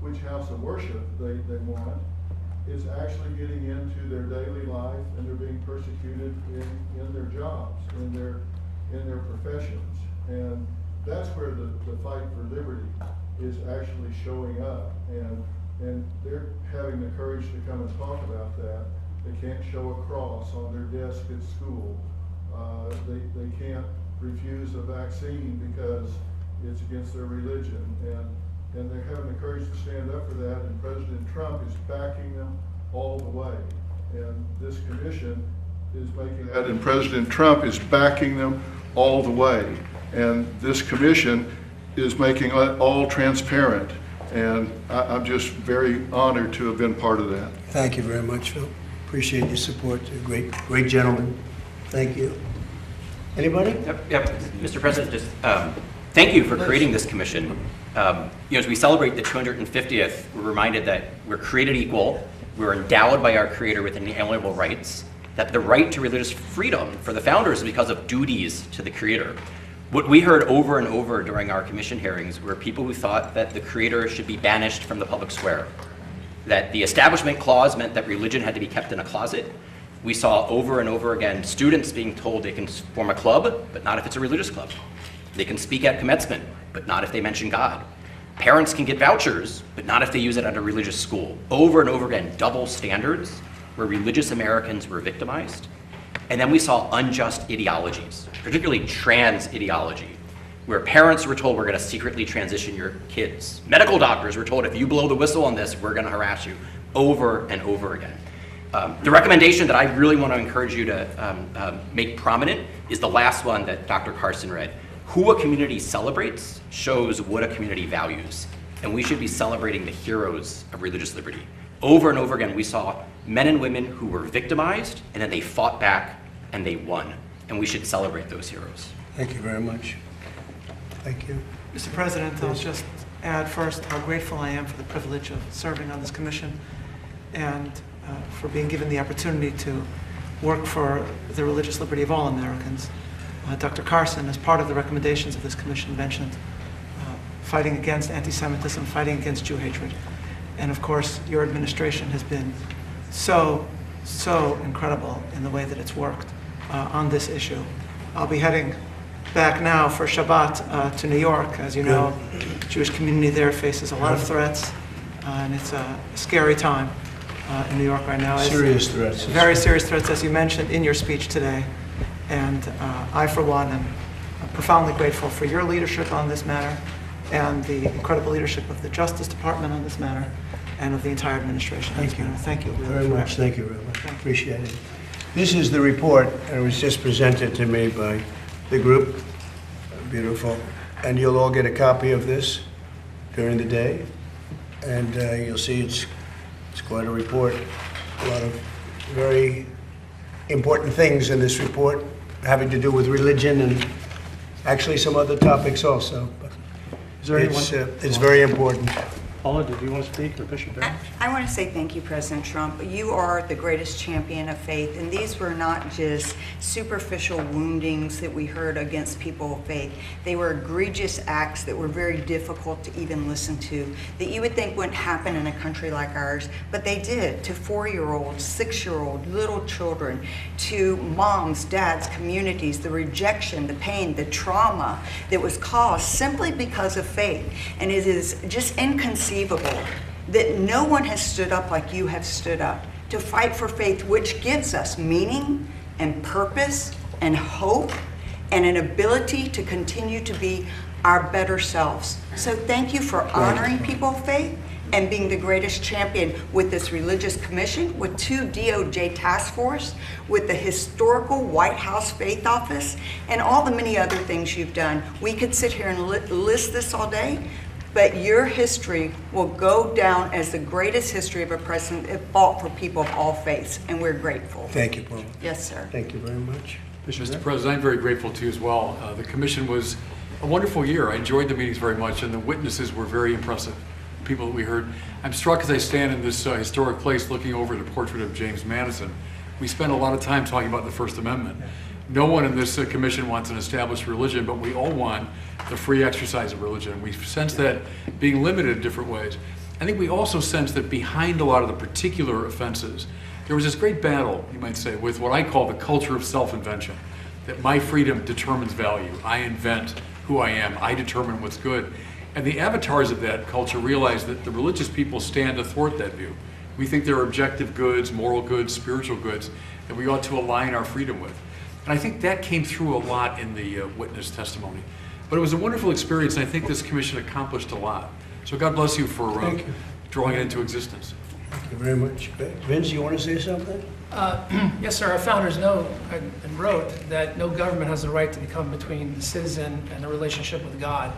which house of worship they want. It's actually getting into their daily life, and they're being persecuted in their jobs, in their professions. And that's where the fight for liberty is actually showing up. And they're having the courage to come and talk about that. They can't show a cross on their desk at school. They can't refuse a vaccine because it's against their religion. And they're having the courage to stand up for that, and President Trump is backing them all the way. And this commission is making that, and President Trump is backing them all the way. And this commission is making it all transparent. And I'm just very honored to have been part of that. Thank you very much, Phil. Appreciate your support. Great gentleman. Thank you. Anybody? Yep. Mr. President, just thank you for creating this commission. As we celebrate the 250th, we're reminded that we're created equal, we're endowed by our Creator with inalienable rights, that the right to religious freedom for the founders is because of duties to the Creator. What we heard over and over during our commission hearings were people who thought that the Creator should be banished from the public square, that the Establishment Clause meant that religion had to be kept in a closet. We saw over and over again students being told they can form a club, but not if it's a religious club. They can speak at commencement, but not if they mention God. Parents can get vouchers, but not if they use it at a religious school. Over and over again, double standards where religious Americans were victimized. And then we saw unjust ideologies, particularly trans ideology, where parents were told we're going to secretly transition your kids. Medical doctors were told if you blow the whistle on this, we're going to harass you, over and over again. The recommendation that I really want to encourage you to make prominent is the last one that Dr. Carson read. Who a community celebrates shows what a community values. And we should be celebrating the heroes of religious liberty. Over and over again, we saw men and women who were victimized, and then they fought back and they won. And we should celebrate those heroes. Thank you very much. Thank you. Mr. President, I'll just add first how grateful I am for the privilege of serving on this commission and for being given the opportunity to work for the religious liberty of all Americans. Dr. Carson, as part of the recommendations of this commission, mentioned fighting against anti-Semitism, fighting against Jew hatred. And of course, your administration has been so incredible in the way that it's worked on this issue. I'll be heading back now for Shabbat to New York. As you know, the Jewish community there faces a lot of threats, and it's a scary time in New York right now. Serious threats. Very serious threats, as you mentioned in your speech today. And I, for one, am profoundly grateful for your leadership on this matter and the incredible leadership of the Justice Department on this matter and of the entire administration. Thank you. Thank you Very much. Thank you very much. Appreciate it. This is the report, and it was just presented to me by the group. Beautiful. And you'll all get a copy of this during the day. And you'll see it's quite a report. A lot of very important things in this report having to do with religion and actually some other topics also. But Is there anyone? it's very important. Paula, did you want to speak, or Bishop Barron? I want to say thank you, President Trump. You are the greatest champion of faith, and these were not just superficial woundings that we heard against people of faith. They were egregious acts that were very difficult to even listen to, that you would think wouldn't happen in a country like ours, but they did to 4-year-olds, 6-year-olds, little children, to moms, dads, communities, the rejection, the pain, the trauma that was caused simply because of faith. And it is just inconceivable that no one has stood up like you have stood up to fight for faith, which gives us meaning and purpose and hope and an ability to continue to be our better selves. So thank you for honoring people of faith and being the greatest champion with this religious commission, with 2 DOJ task force, with the historical White House Faith Office, and all the many other things you've done. We could sit here and list this all day, but your history will go down as the greatest history of a president that fought for people of all faiths, and we're grateful. Thank you, Paul. Yes, sir. Thank you very much. Mr. President, I'm very grateful to you as well. The commission was a wonderful year. I enjoyed the meetings very much, and the witnesses were very impressive, people that we heard. I'm struck as I stand in this historic place looking over the portrait of James Madison. We spent a lot of time talking about the First Amendment. No one in this commission wants an established religion, but we all want the free exercise of religion. We sense that being limited in different ways. I think we also sense that behind a lot of the particular offenses, there was this great battle, you might say, with what I call the culture of self-invention, that my freedom determines value. I invent who I am. I determine what's good. And the avatars of that culture realize that the religious people stand to thwart that view. We think there are objective goods, moral goods, spiritual goods that we ought to align our freedom with. And I think that came through a lot in the witness testimony. But it was a wonderful experience, and I think this commission accomplished a lot. So God bless you for drawing it into existence. Thank you very much. Vince, you want to say something? Yes, sir. Our founders know and wrote that no government has the right to become between the citizen and the relationship with God.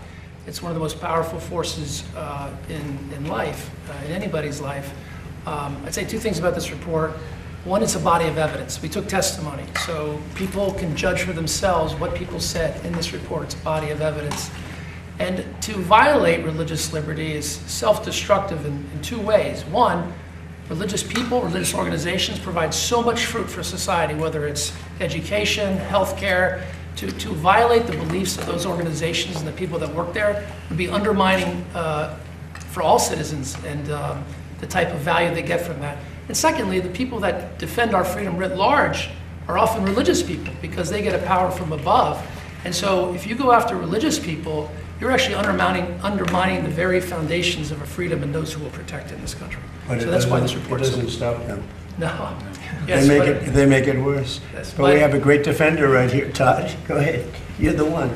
It's one of the most powerful forces in life, in anybody's life. I'd say two things about this report. One, it's a body of evidence. We took testimony, so people can judge for themselves what people said in this report. It's a body of evidence. And to violate religious liberty is self-destructive in two ways. One, religious people, religious organizations provide so much fruit for society, whether it's education, healthcare. To violate the beliefs of those organizations and the people that work there would be undermining for all citizens and the type of value they get from that. And secondly, the people that defend our freedom writ large are often religious people because they get a power from above. And so if you go after religious people, you're actually undermining the very foundations of a freedom and those who will protect it in this country. But so that's why this report doesn't stop them. No. Yes, They make it worse. Yes, but we have a great defender right here. Todd, go ahead. You're the one.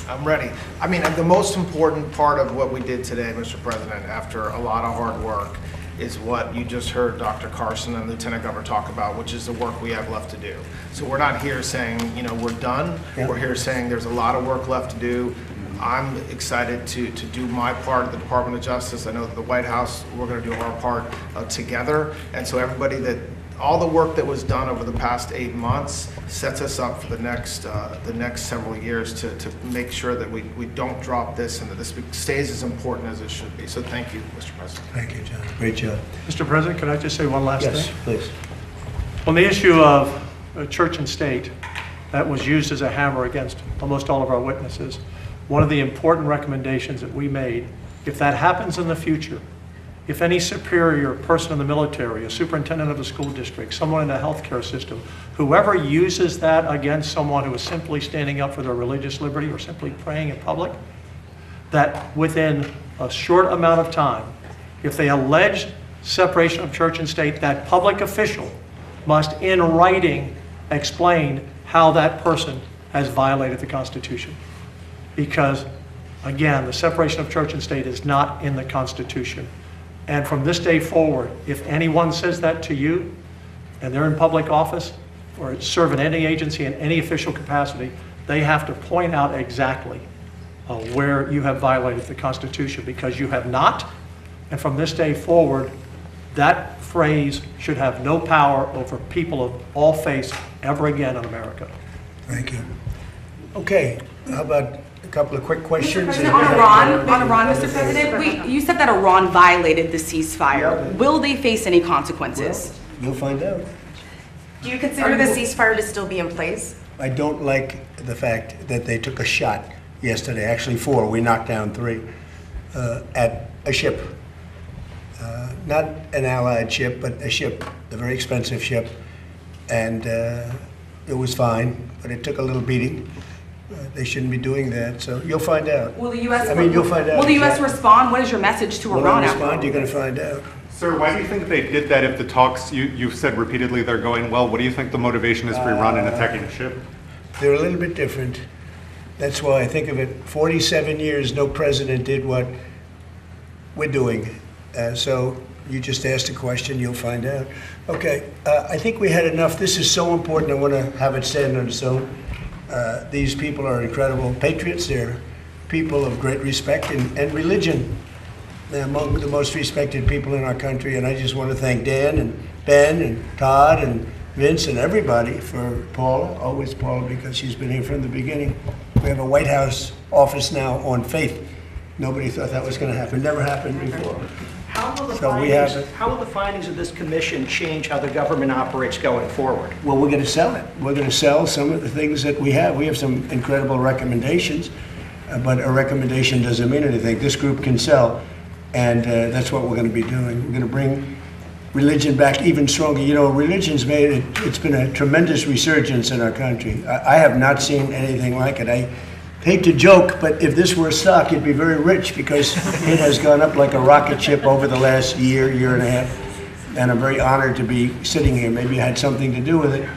I'm ready. I mean, the most important part of what we did today, Mr. President, after a lot of hard work, is what you just heard Dr. Carson and Lieutenant Governor talk about, which is the work we have left to do. So we're not here saying, you know, we're done. Yeah. We're here saying there's a lot of work left to do. I'm excited to do my part of the Department of Justice. I know that the White House, we're going to do our part together. And so everybody all the work that was done over the past 8 months sets us up for the next several years to make sure that we don't drop this and that this stays as important as it should be. So thank you, Mr. President. Thank you, John. Great job. Mr. President, can I just say one last thing? Yes, please. On the issue of church and state, that was used as a hammer against almost all of our witnesses. One of the important recommendations that we made, if that happens in the future, if any superior person in the military, a superintendent of a school district, someone in the healthcare system, whoever uses that against someone who is simply standing up for their religious liberty or simply praying in public, that within a short amount of time, if they allege separation of church and state, that public official must in writing explain how that person has violated the Constitution. Because, again, the separation of church and state is not in the Constitution. And from this day forward, if anyone says that to you, and they're in public office, or serve in any agency in any official capacity, they have to point out exactly where you have violated the Constitution, because you have not. And from this day forward, that phrase should have no power over people of all faiths ever again in America. Thank you. Okay, how about a couple of quick questions? On Iran, Mr. President, you said that Iran violated the ceasefire. Will they face any consequences? Well, you'll find out. Do you consider the ceasefire to still be in place? I don't like the fact that they took a shot yesterday, actually 4, we knocked down 3, at a ship. Not an Allied ship, but a ship, a very expensive ship. And it was fine, but it took a little beating. They shouldn't be doing that, so you'll find out. Will the U.S. You'll find out. Will the U.S. respond? What is your message to Iran? Respond, you're going to find out. Sir, why do you think they did that if the talks, you've said repeatedly they're going well? What do you think the motivation is for Iran in attacking a ship? They're a little bit different. That's why I think of it. 47 years, no president did what we're doing. So you just asked a question, you'll find out. Okay, I think we had enough. This is so important. I want to have it stand on its own. These people are incredible patriots. They're people of great respect and religion. They're among the most respected people in our country. And I just want to thank Dan and Ben and Todd and Vince and everybody for Paula, always Paula, because she's been here from the beginning. We have a White House office now on faith. Nobody thought that was going to happen. Never happened before. How will the findings of this commission change how the government operates going forward? Well, we're going to sell it. We're going to sell some of the things that we have. We have some incredible recommendations, but a recommendation doesn't mean anything. This group can sell And that's what we're going to be doing. We're going to bring religion back even stronger. You know, religion's it's been a tremendous resurgence in our country. I have not seen anything like it. I hate to joke, but if this were a stock, it'd be very rich because it has gone up like a rocket ship over the last year and a half. And I'm very honored to be sitting here. Maybe I had something to do with it.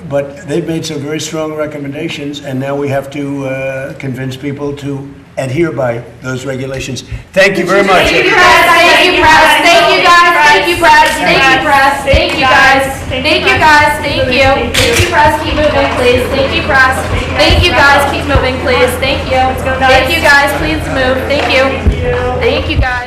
But they've made some very strong recommendations, and now we have to convince people to adhere by those regulations. Thank you very much. Thank you, press. Thank you, press. Thank you, guys. Thank you, press. Thank you, press. Thank you, guys. Thank you, guys. Thank you. Thank you, press. Keep moving, please. Thank you, press. Thank you, guys. Keep moving, please. Thank you. Thank you, guys. Please move. Thank you. Thank you, guys.